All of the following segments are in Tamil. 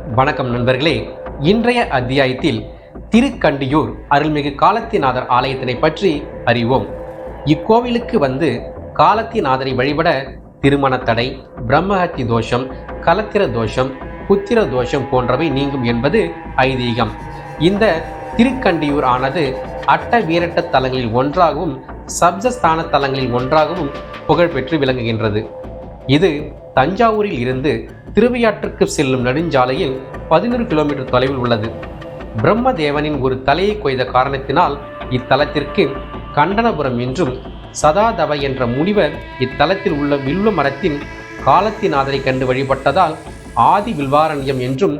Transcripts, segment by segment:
வணக்கம் நண்பர்களே. இன்றைய அத்தியாயத்தில் திருக்கண்டியூர் அருள்மிகு காலத்திநாதர் ஆலயத்தினை பற்றி அறிவோம். இக்கோவிலுக்கு வந்து காலத்திநாதரை வழிபட திருமண தடை, பிரம்மஹத்தி தோஷம், கலத்திர தோஷம், புத்திர தோஷம் போன்றவை நீங்கும் என்பது ஐதீகம். இந்த திருக்கண்டியூர் ஆனது அட்ட வீரட்ட தலங்களில் ஒன்றாகவும் சப்தஸ்தான தலங்களில் ஒன்றாகவும் புகழ்பெற்று விளங்குகின்றது. இது தஞ்சாவூரில் இருந்து திருவையாற்றுக்கு செல்லும் நெடுஞ்சாலையில் 11 கிலோமீட்டர் தொலைவில் உள்ளது. பிரம்மதேவனின் ஒரு தலையை கொய்த காரணத்தினால் இத்தலத்திற்கு கண்டனபுரம் என்றும், சதாதவ என்ற முனிவர் இத்தலத்தில் உள்ள வில்வ மரத்தின் காலத்திநாதரை கண்டு வழிபட்டதால் ஆதி வில்வாரண்யம் என்றும்,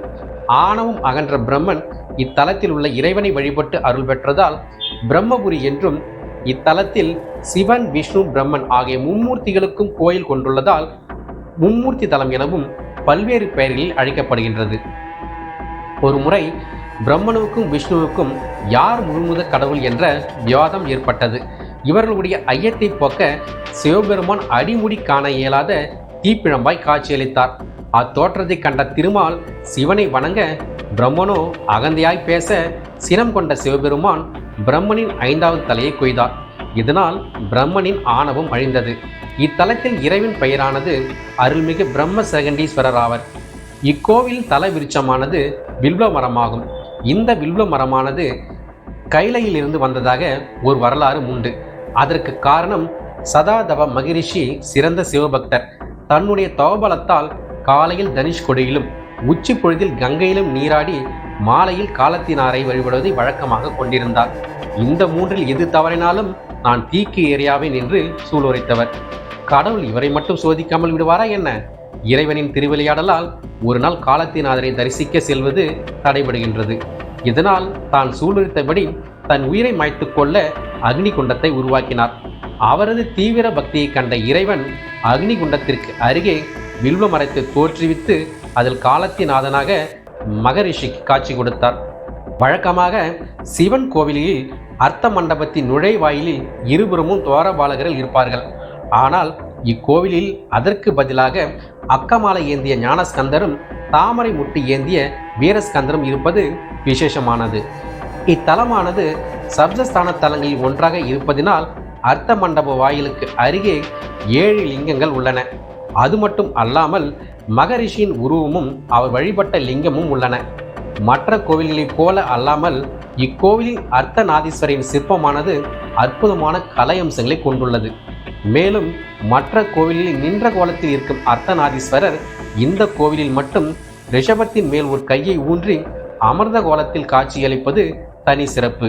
ஆணவம் அகன்ற பிரம்மன் இத்தலத்தில் உள்ள இறைவனை வழிபட்டு அருள் பெற்றதால் பிரம்மபுரி என்றும், இத்தலத்தில் சிவன், விஷ்ணு, பிரம்மன் ஆகிய மும்மூர்த்திகளுக்கும் கோயில் கொண்டுள்ளதால் மும்மூர்த்தி தலம் எனவும் பல்வேறு பெயர்களில் அழைக்கப்படுகின்றது. ஒரு முறை பிரம்மனுக்கும் விஷ்ணுவுக்கும் யார் முழுமுத கடவுள் என்ற விவாதம் ஏற்பட்டது. இவர்களுடைய ஐயத்தை போக்க சிவபெருமான் அடிமுடி காண இயலாத தீப்பிழம்பாய் காட்சியளித்தார். அத்தோற்றத்தை கண்ட திருமால் சிவனை வணங்க பிரம்மனோ அகந்தையாய் பேச சினம் கொண்ட சிவபெருமான் பிரம்மனின் 5வது தலையை கொய்தார். இதனால் பிரம்மனின் ஆணவம் அழிந்தது. இத்தலத்தில் இறைவன் பெயரானது அருள்மிகு பிரம்ம சகண்டீஸ்வரர் ஆவர். இக்கோவில் தல விருட்சமானது வில்வ மரமாகும். இந்த வில்வ மரமானது கைலையிலிருந்து வந்ததாக ஒரு வரலாறு உண்டு. அதற்கு காரணம் சதாதவ மகிரிஷி சிறந்த சிவபக்தர். தன்னுடைய தவபலத்தால் காலையில் தனுஷ்கொடியிலும் உச்சி பொழுதில் கங்கையிலும் நீராடி மாலையில் காலத்தினாரை வழிபடுவதை வழக்கமாக கொண்டிருந்தார். இந்த மூன்றில் எது தவறினாலும் நான் தீக்கு எறியாவேன் என்று சூளுரைத்தவர். கடவுள் இவரை மட்டும் சோதிக்காமல் விடுவாரா என்ன? இறைவனின் திருவிளையாடலால் ஒரு நாள் காலத்திநாதரை தரிசிக்க செல்வது தடைபடுகின்றது. இதனால் தான் சூளுரைத்தபடி தன் உயிரை மாய்த்து கொள்ள அக்னி குண்டத்தை உருவாக்கினார். அவரது தீவிர பக்தியை கண்ட இறைவன் அக்னி குண்டத்திற்கு அருகே வில்வ மரத்தை தோற்றுவித்து அதில் காலத்திநாதனாக மகரிஷிக்கு காட்சி கொடுத்தார். வழக்கமாக சிவன் கோவிலில் அர்த்த மண்டபத்தின் நுழைவாயிலில் இருபுறமும் துவாரபாலகர்கள் இருப்பார்கள். ஆனால் இக்கோவிலில் அதற்கு பதிலாக அக்கமாலை ஏந்திய ஞானஸ்கந்தரும் தாமரை முட்டி ஏந்திய வீரஸ்கந்தரும் இருப்பது விசேஷமானது. இத்தலமானது சப்தஸ்தான தலங்களில் ஒன்றாக இருப்பதினால் அர்த்த மண்டப வாயிலுக்கு அருகே 7 லிங்கங்கள் உள்ளன. அது மட்டும் அல்லாமல் மகரிஷியின் உருவமும் அவர் வழிபட்ட லிங்கமும் உள்ளன. மற்ற கோவில்களைப் போல அல்லாமல் இக்கோவிலில் அர்த்தநாதீஸ்வரின் சிற்பமானது அற்புதமான கலை அம்சங்களை கொண்டுள்ளது. மேலும் மற்ற கோவிலில் நின்ற கோலத்தில் இருக்கும் அர்த்தநாதீஸ்வரர் இந்த கோவிலில் மட்டும் ரிஷபத்தின் மேல் ஒரு கையை ஊன்றி அமர்ந்த கோலத்தில் காட்சியளிப்பது தனி சிறப்பு.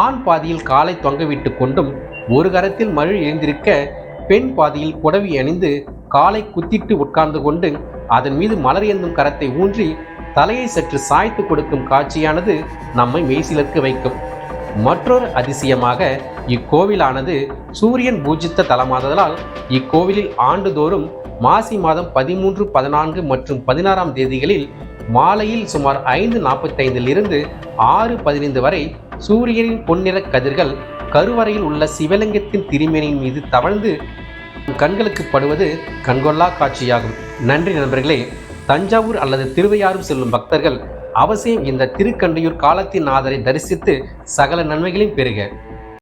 ஆண் பாதியில் காலை தொங்கவிட்டு கொண்டும் ஒரு கரத்தில் மழு எழுந்திருக்க, பெண் பாதியில் புடவி அணிந்து காலை குத்திட்டு உட்கார்ந்து கொண்டு அதன் மீது மலர் ஏந்தும் கரத்தை ஊன்றி தலையை சற்று சாய்த்து கொடுக்கும் காட்சியானது நம்மை மெய்சிலிர்க்க வைக்கும். மற்றொரு அதிசயமாக இக்கோவிலானது சூரியன் பூஜித்த தலமாதலால் இக்கோவிலில் ஆண்டுதோறும் மாசி மாதம் 13, 14 மற்றும் 16ஆம் தேதிகளில் மாலையில் சுமார் 5:45 6:15 வரை சூரியனின் பொன்னிற கதிர்கள் கருவறையில் உள்ள சிவலிங்கத்தின் திருமேனியின் மீது தவழ்ந்து கண்களுக்கு படுவது கண்கொள்ளா காட்சியாகும். நன்றி நண்பர்களே. தஞ்சாவூர் அல்லது திருவையாறு செல்லும் பக்தர்கள் அவசியம் இந்த திருக்கண்டியூர் காலத்திநாதரை தரிசித்து சகல நன்மைகளையும் பெறுக.